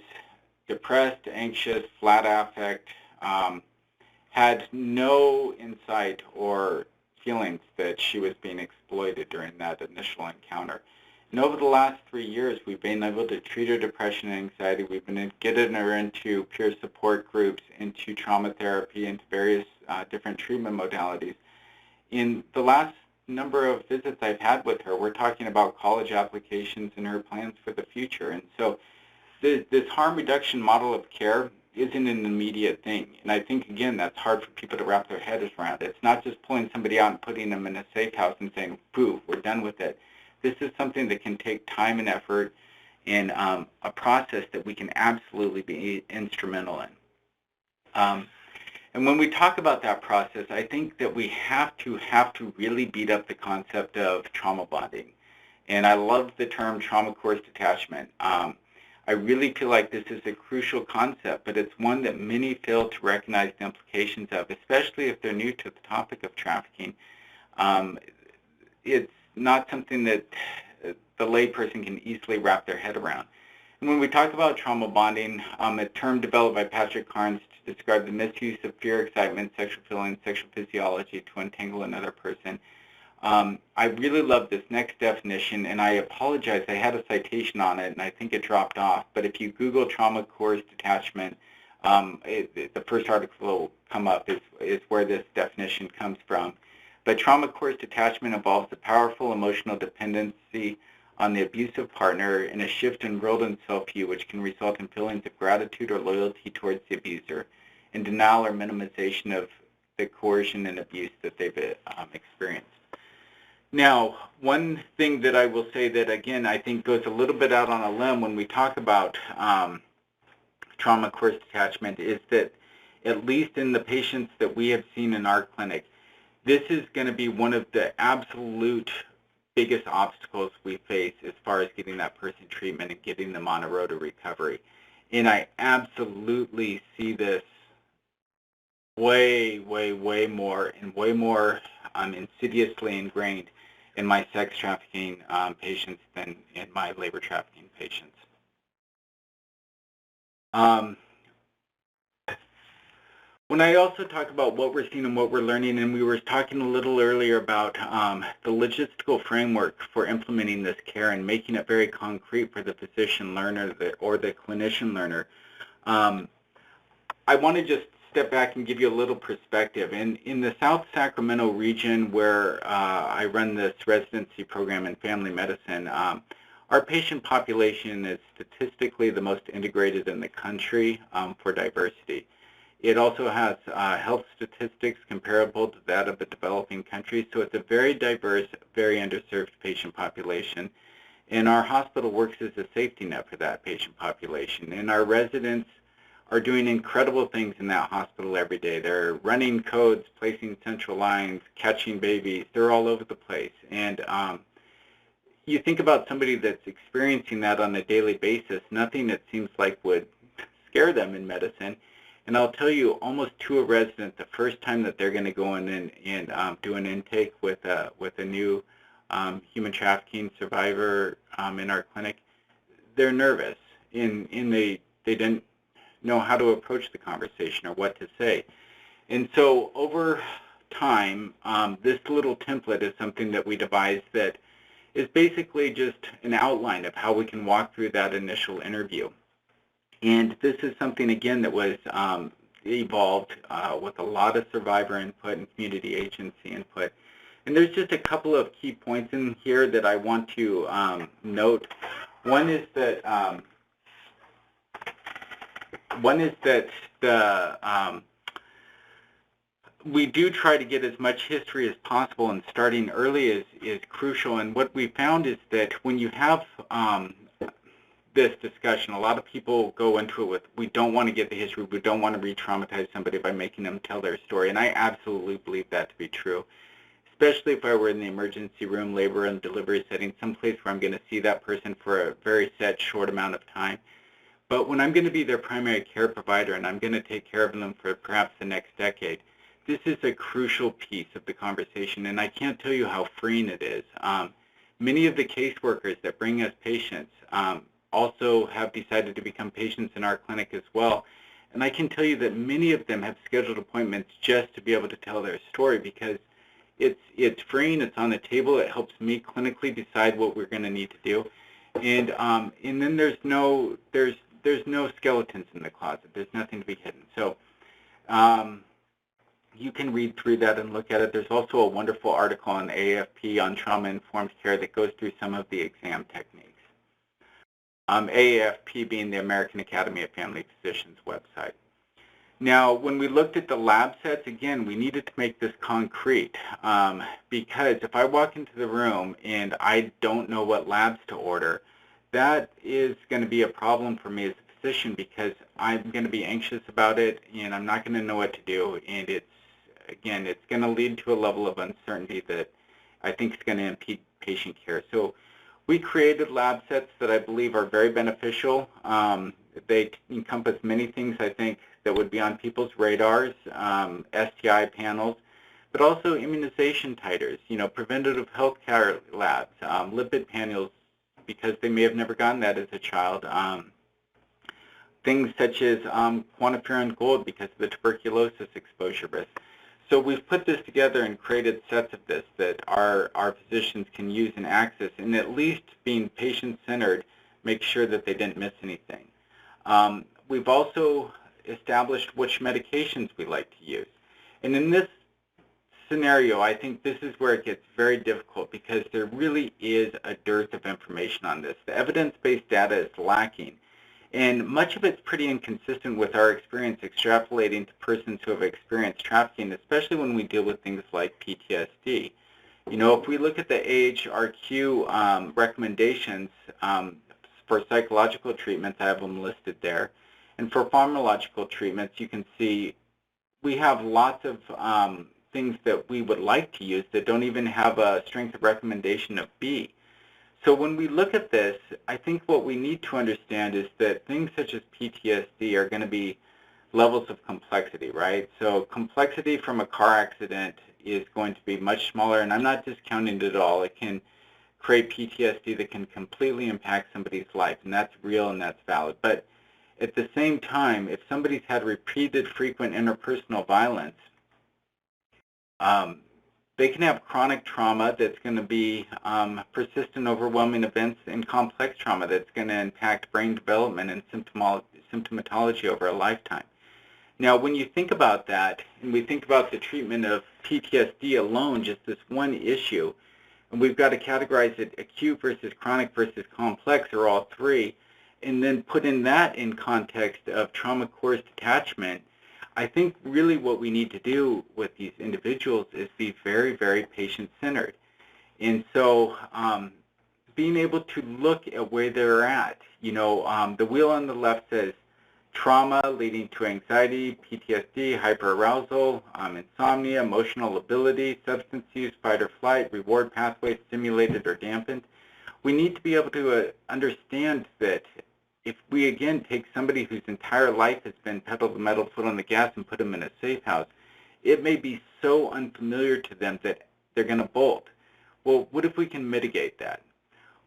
depressed, anxious, flat affect, had no insight or feelings that she was being exploited during that initial encounter. And over the last 3 years, we've been able to treat her depression and anxiety. We've been getting her into peer support groups, into trauma therapy, into various different treatment modalities. In the last number of visits I've had with her, we're talking about college applications and her plans for the future. And so this harm reduction model of care isn't an immediate thing. And I think, again, that's hard for people to wrap their heads around. It's not just pulling somebody out and putting them in a safe house and saying, poof, we're done with it. This is something that can take time and effort, and a process that we can absolutely be instrumental in. And when we talk about that process, I think that we have to really beat up the concept of trauma bonding. And I love the term trauma course detachment. I really feel like this is a crucial concept, but it's one that many fail to recognize the implications of, especially if they're new to the topic of trafficking. It's not something that the layperson can easily wrap their head around. And when we talk about trauma bonding, a term developed by Patrick Carnes to describe the misuse of fear, excitement, sexual feelings, sexual physiology to entangle another person. I really love this next definition, and I apologize, I had a citation on it, and I think it dropped off. But if you Google trauma course detachment, the first article will come up is where this definition comes from. But trauma course detachment involves a powerful emotional dependency on the abusive partner and a shift in world and self-view, which can result in feelings of gratitude or loyalty towards the abuser, and denial or minimization of the coercion and abuse that they've experienced. Now, one thing that I will say that, again, I think goes a little bit out on a limb when we talk about trauma course detachment is that, at least in the patients that we have seen in our clinic, this is going to be one of the absolute biggest obstacles we face as far as getting that person treatment and getting them on a road to recovery. And I absolutely see this way more insidiously ingrained in my sex trafficking patients than in my labor trafficking patients. When I also talk about what we're seeing and what we're learning, and we were talking a little earlier about the logistical framework for implementing this care and making it very concrete for the physician learner or the clinician learner, I want to just step back and give you a little perspective. In the South Sacramento region where I run this residency program in family medicine, our patient population is statistically the most integrated in the country for diversity. It also has health statistics comparable to that of a developing country, so it's a very diverse, very underserved patient population. And our hospital works as a safety net for that patient population. And our residents are doing incredible things in that hospital every day. They're running codes, placing central lines, catching babies. They're all over the place. And you think about somebody that's experiencing that on a daily basis, nothing it seems like would scare them in medicine. And I'll tell you, almost to a resident, the first time that they're going to go in and do an intake with a new human trafficking survivor in our clinic, they're nervous. They didn't know how to approach the conversation or what to say. And so over time, this little template is something that we devised that is basically just an outline of how we can walk through that initial interview. And this is something, again, that was evolved with a lot of survivor input and community agency input. And there's just a couple of key points in here that I want to note. One is that we do try to get as much history as possible, and starting early is crucial. And what we found is that when you have this discussion, a lot of people go into it with, we don't want to get the history, we don't want to re-traumatize somebody by making them tell their story. And I absolutely believe that to be true, especially if I were in the emergency room, labor and delivery setting, someplace where I'm going to see that person for a very set, short amount of time. But when I'm going to be their primary care provider and I'm going to take care of them for perhaps the next decade, this is a crucial piece of the conversation, and I can't tell you how freeing it is. Many of the caseworkers that bring us patients also have decided to become patients in our clinic as well, and I can tell you that many of them have scheduled appointments just to be able to tell their story because it's freeing, it's on the table, it helps me clinically decide what we're going to need to do, and then there's no skeletons in the closet. There's nothing to be hidden. So. You can read through that and look at it. There's also a wonderful article on AAFP on trauma-informed care that goes through some of the exam techniques. AAFP being the American Academy of Family Physicians website. Now, when we looked at the lab sets, again, we needed to make this concrete because if I walk into the room and I don't know what labs to order, that is going to be a problem for me as a physician because I'm going to be anxious about it and I'm not going to know what to do, and it's going to lead to a level of uncertainty that I think is going to impede patient care. So we created lab sets that I believe are very beneficial. They encompass many things, I think, that would be on people's radars, STI panels, but also immunization titers, preventative health care labs, lipid panels, because they may have never gotten that as a child. Things such as quantiferin gold because of the tuberculosis exposure risk. So we've put this together and created sets of this that our physicians can use and access, and at least being patient-centered, make sure that they didn't miss anything. We've also established which medications we like to use. And in this scenario, I think this is where it gets very difficult because there really is a dearth of information on this. The evidence-based data is lacking. And much of it's pretty inconsistent with our experience extrapolating to persons who have experienced trafficking, especially when we deal with things like PTSD. If we look at the AHRQ recommendations for psychological treatments, I have them listed there. And for pharmacological treatments, you can see we have lots of things that we would like to use that don't even have a strength of recommendation of B. So when we look at this, I think what we need to understand is that things such as PTSD are going to be levels of complexity, right? So complexity from a car accident is going to be much smaller, and I'm not discounting it at all. It can create PTSD that can completely impact somebody's life, and that's real and that's valid. But at the same time, if somebody's had repeated, frequent interpersonal violence, they can have chronic trauma that's going to be persistent, overwhelming events, and complex trauma that's going to impact brain development and symptomatology over a lifetime. Now, when you think about that, and we think about the treatment of PTSD alone, just this one issue, and we've got to categorize it acute versus chronic versus complex, or all three, and then put in that in context of trauma coerced attachment, I think really what we need to do with these individuals is be very, very patient-centered. And so being able to look at where they're at, the wheel on the left says trauma leading to anxiety, PTSD, hyperarousal, insomnia, emotional lability, substance use, fight or flight, reward pathways stimulated or dampened. We need to be able to understand that if we, again, take somebody whose entire life has been pedal to the metal, foot on the gas, and put them in a safe house, it may be so unfamiliar to them that they're going to bolt. Well, what if we can mitigate that?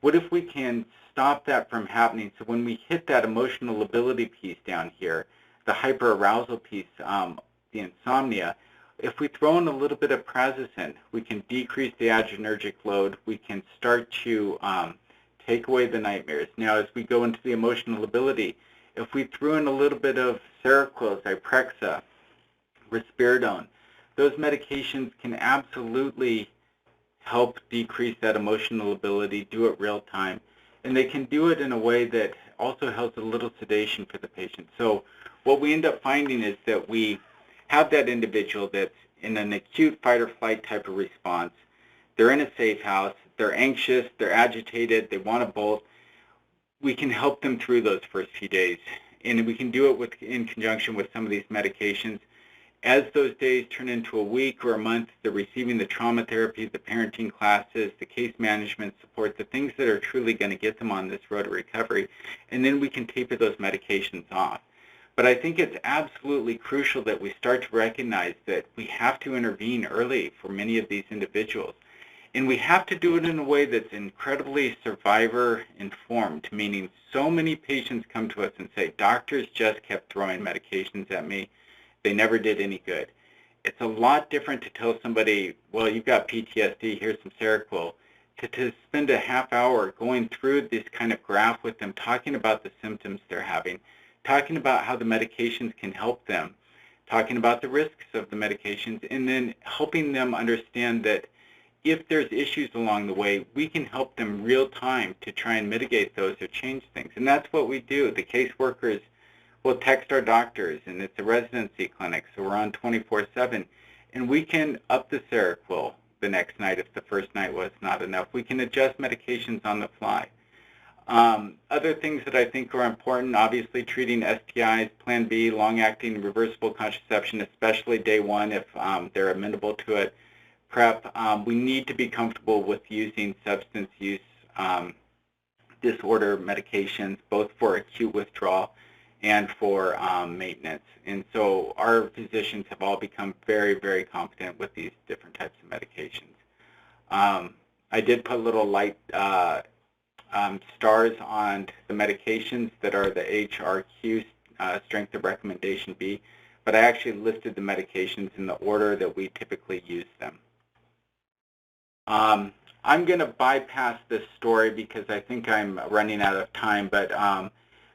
What if we can stop that from happening? So when we hit that emotional lability piece down here, the hyperarousal piece, the insomnia, if we throw in a little bit of prazosin, we can decrease the adrenergic load. We can start to take away the nightmares. Now, as we go into the emotional lability, if we threw in a little bit of Seroquel, Zyprexa, risperidone, those medications can absolutely help decrease that emotional ability, do it real time, and they can do it in a way that also helps a little sedation for the patient. So what we end up finding is that we have that individual that's in an acute fight or flight type of response. They're in a safe house, they're anxious, they're agitated, they want to bolt. We can help them through those first few days, and we can do it in conjunction with some of these medications. As those days turn into a week or a month, they're receiving the trauma therapy, the parenting classes, the case management support, the things that are truly going to get them on this road to recovery, and then we can taper those medications off. But I think it's absolutely crucial that we start to recognize that we have to intervene early for many of these individuals. And we have to do it in a way that's incredibly survivor-informed, meaning so many patients come to us and say, doctors just kept throwing medications at me. They never did any good. It's a lot different to tell somebody, well, you've got PTSD, here's some Seroquel, to spend a half hour going through this kind of graph with them, talking about the symptoms they're having, talking about how the medications can help them, talking about the risks of the medications, and then helping them understand that if there's issues along the way, we can help them real time to try and mitigate those or change things. And that's what we do. The caseworkers will text our doctors, and it's a residency clinic, so we're on 24/7. And we can up the Seroquel the next night if the first night was not enough. We can adjust medications on the fly. Other things that I think are important, obviously treating STIs, Plan B, long-acting reversible contraception, especially day one if they're amenable to it. PrEP, we need to be comfortable with using substance use disorder medications, both for acute withdrawal and for maintenance. And so our physicians have all become very, very competent with these different types of medications. I did put little light stars on the medications that are the HRQ, strength of recommendation B, but I actually listed the medications in the order that we typically use them. I'm going to bypass this story because I think I'm running out of time, but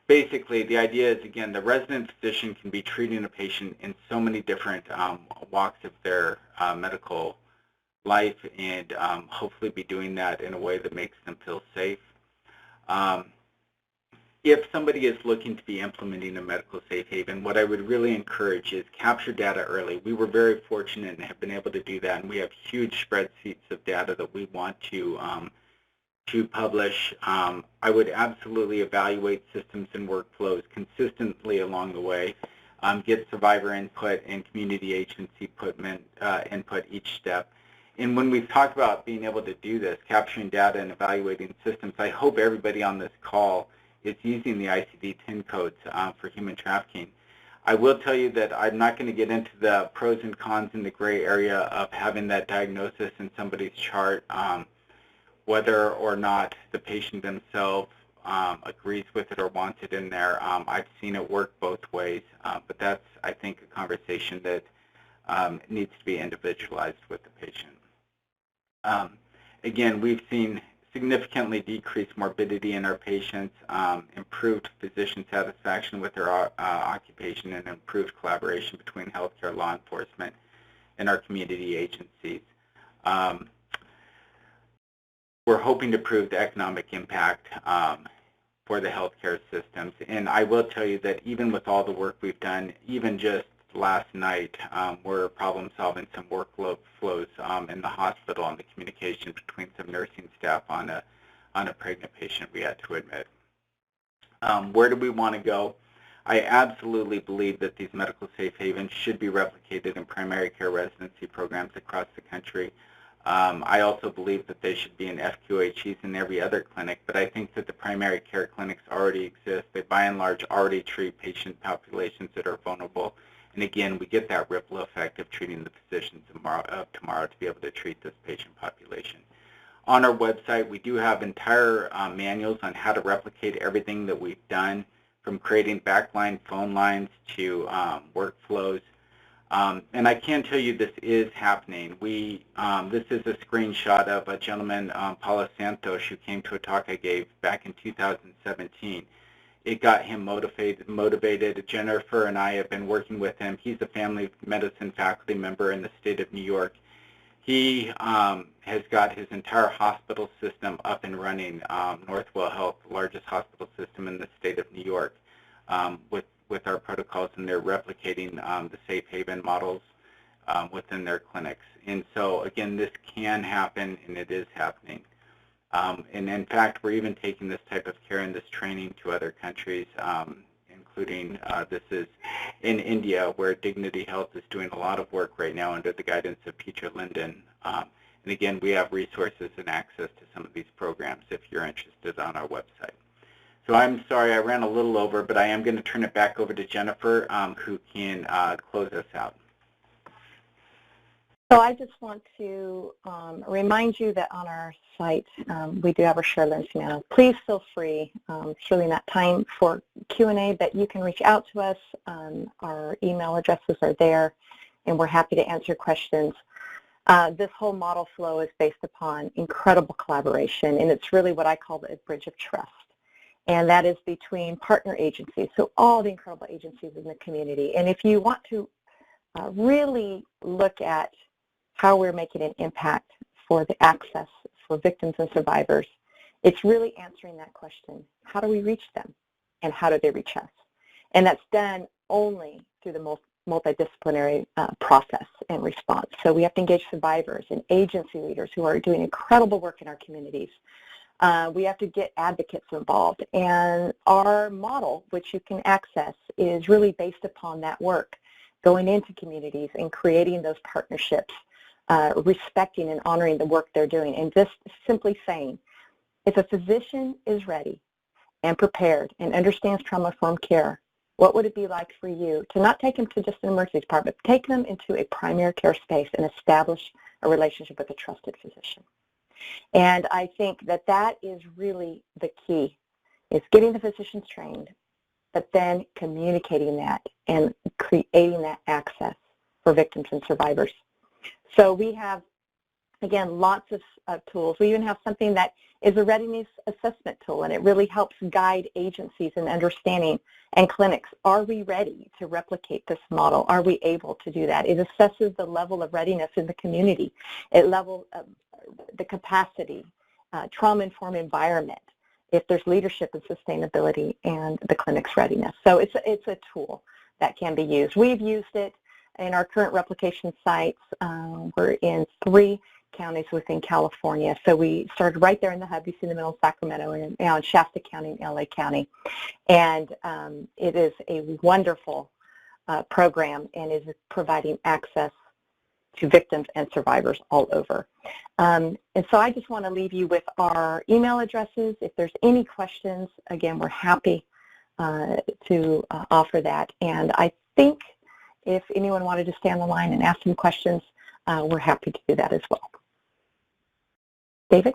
basically the idea is, again, the resident physician can be treating a patient in so many different walks of their medical life and hopefully be doing that in a way that makes them feel safe. If somebody is looking to be implementing a medical safe haven, what I would really encourage is capture data early. We were very fortunate and have been able to do that, and we have huge spreadsheets of data that we want to publish. I would absolutely evaluate systems and workflows consistently along the way, get survivor input and community agency input each step. And when we've talked about being able to do this, capturing data and evaluating systems, I hope everybody on this call is using the ICD-10 codes for human trafficking. I will tell you that I'm not going to get into the pros and cons in the gray area of having that diagnosis in somebody's chart, whether or not the patient themselves agrees with it or wants it in there. I've seen it work both ways, but that's, I think, a conversation that needs to be individualized with the patient. Again, we've seen significantly decreased morbidity in our patients, improved physician satisfaction with their occupation, and improved collaboration between healthcare, law enforcement, and our community agencies. We're hoping to prove the economic impact for the healthcare systems. And I will tell you that even with all the work we've done, even just last night, we're problem solving some workflows in the hospital and the communication between some nursing staff on a pregnant patient we had to admit. Where do we want to go? I absolutely believe that these medical safe havens should be replicated in primary care residency programs across the country. I also believe that they should be in FQHCs in every other clinic, but I think that the primary care clinics already exist. They by and large already treat patient populations that are vulnerable. And again, we get that ripple effect of treating the physicians tomorrow to be able to treat this patient population. On our website, we do have entire manuals on how to replicate everything that we've done, from creating backline phone lines to workflows. And I can tell you this is happening. This is a screenshot of a gentleman, Paulo Santos, who came to a talk I gave back in 2017. It got him motivated. Jennifer and I have been working with him. He's a family medicine faculty member in the state of New York. He has got his entire hospital system up and running, Northwell Health, the largest hospital system in the state of New York, with our protocols, and they're replicating the safe haven models within their clinics. And so, again, this can happen, and it is happening. And in fact, we're even taking this type of care and this training to other countries, including this is in India, where Dignity Health is doing a lot of work right now under the guidance of Peter Linden. And again, we have resources and access to some of these programs if you're interested on our website. So I'm sorry I ran a little over, but I am going to turn it back over to Jennifer, who can close us out. So I just want to remind you that on our site, we do have our Share Learn manual. Please feel free. It's really not time for Q&A, but you can reach out to us. Our email addresses are there, and we're happy to answer questions. This whole model flow is based upon incredible collaboration, and it's really what I call the bridge of trust. And that is between partner agencies, so all the incredible agencies in the community. And if you want to really look at how we're making an impact for the access for victims and survivors, it's really answering that question. How do we reach them, and how do they reach us? And that's done only through the multidisciplinary process and response. So we have to engage survivors and agency leaders who are doing incredible work in our communities. We have to get advocates involved. And our model, which you can access, is really based upon that work, going into communities and creating those partnerships, respecting and honoring the work they're doing, and just simply saying, if a physician is ready and prepared and understands trauma-informed care, what would it be like for you to not take them to just an emergency department, but take them into a primary care space and establish a relationship with a trusted physician? And I think that that is really the key, is getting the physicians trained, but then communicating that and creating that access for victims and survivors. So we have, again, lots of tools. We even have something that is a readiness assessment tool, and it really helps guide agencies in understanding, and clinics, are we ready to replicate this model? Are we able to do that? It assesses the level of readiness in the community, it levels the capacity, trauma-informed environment, if there's leadership and sustainability, and the clinic's readiness. So it's a tool that can be used. We've used it in our current replication sites. We're in 3 counties within California. So we started right there in the hub. You see in the middle of Sacramento, and now in Shasta County and LA County. And it is a wonderful program, and is providing access to victims and survivors all over. And so I just want to leave you with our email addresses. If there's any questions, again, we're happy to offer that. And I think if anyone wanted to stay on the line and ask some questions, we're happy to do that as well. David?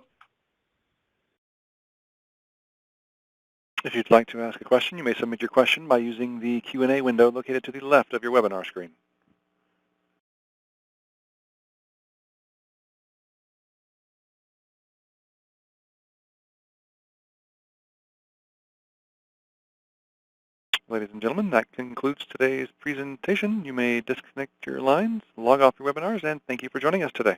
If you'd like to ask a question, you may submit your question by using the Q&A window located to the left of your webinar screen. Ladies and gentlemen, that concludes today's presentation. You may disconnect your lines, log off your webinars, and thank you for joining us today.